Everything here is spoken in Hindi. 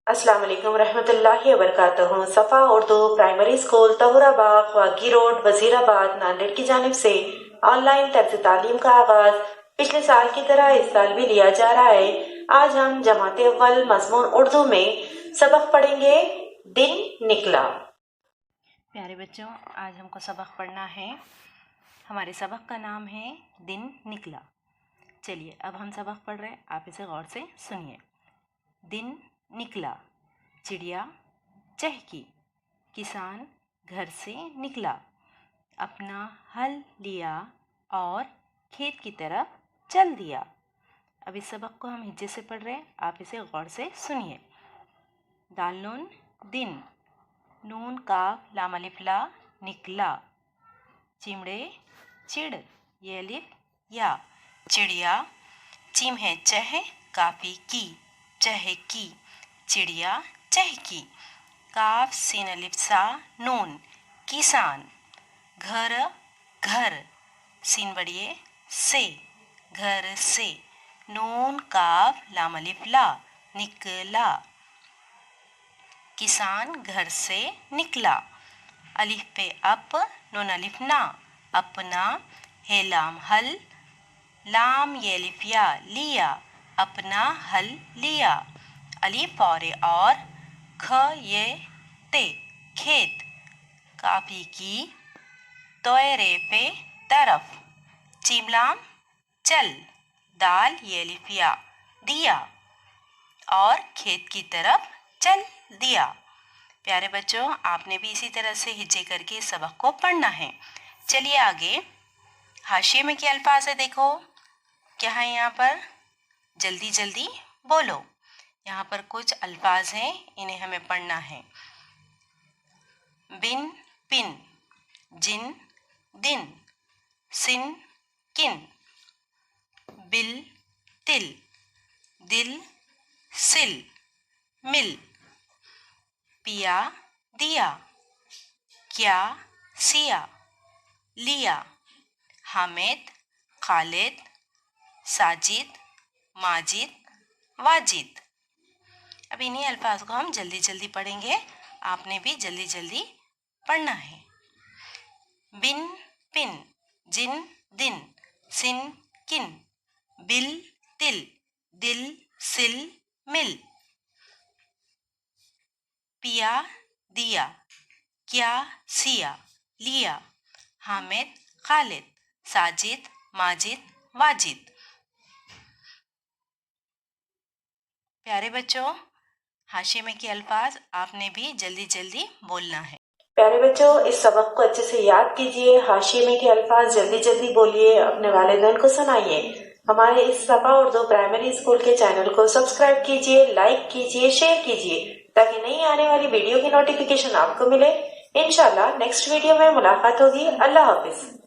अस्सलाम वालेकुम रहमतुल्लाहि व बरकातहू। सफ़ा Urdu primary school Tahurabagh वागी road Wazirabad Nanded की जानिब से ऑनलाइन तर्ज तालीम का आगाज पिछले साल की तरह इस साल भी लिया जा रहा है। आज हम जमात अव्वल मज़मून उर्दू में सबक पढ़ेंगे दिन निकला। प्यारे बच्चों, आज हमको सबक पढ़ना है। हमारे सबक का नाम है दिन निकला। चलिए अब हम सबक पढ़ रहे हैं, आप इसे गौर से सुनिए। दिन निकला, चिड़िया चहकी, किसान घर से निकला, अपना हल लिया और खेत की तरफ चल दिया। अब इस सबक को हम हिज्जे से पढ़ रहे हैं, आप इसे गौर से सुनिए। दाल नून दिन, नून काफ लाम अलिफ ला निकला, चिमड़े चिड़ ये अलिफ या, चिड़िया चिम है चह काफी की चह की, चिड़िया चहकी, काफ सीन अलिफ सा नून किसान, घर घर सीन बड़िए से घर से, नून काफ लाम अलिफ ला निकला, किसान घर से निकला, अलिफ पे अप नून अलिफ ना अपना, हे लाम हल लाम ये अलिफ या लिया अपना हल लिया, अलिफ और ख ये ते खेत, काफी की तोयरे पे तरफ, चिमलाम चल, दाल ये अलिफ या दिया और खेत की तरफ चल दिया। प्यारे बच्चों, आपने भी इसी तरह से हिज्जे करके सबक को पढ़ना है। चलिए आगे, हाशिए में क्या अल्फाज है देखो, क्या है यहाँ पर, जल्दी जल्दी बोलो। यहाँ पर कुछ अल्फाज हैं, इन्हें हमें पढ़ना है। बिन पिन, जिन दिन, सिन किन, बिल तिल, दिल सिल मिल, पिया दिया, क्या सिया लिया, हामिद खालिद साजिद माजिद वाजिद। अब इन्हीं अल्फाज को हम जल्दी जल्दी पढ़ेंगे, आपने भी जल्दी जल्दी पढ़ना है। बिन पिन, जिन दिन, सिन किन, बिल तिल, दिल सिल मिल, पिया दिया, क्या सिया लिया, हामिद खालिद साजिद माजिद वाजिद। प्यारे बच्चों, हाशिए में के अल्फाज आपने भी जल्दी जल्दी बोलना है। प्यारे बच्चों, इस सबक को अच्छे से याद कीजिए, हाशिए में के अल्फाज जल्दी जल्दी बोलिए, अपने वालिदैन को सुनाइए। हमारे इस सफ़ा उर्दू प्राइमरी स्कूल के चैनल को सब्सक्राइब कीजिए, लाइक कीजिए, शेयर कीजिए, ताकि नई आने वाली वीडियो की नोटिफिकेशन आपको मिले। इंशाल्लाह नेक्स्ट वीडियो में मुलाकात होगी। अल्लाह हाफिज।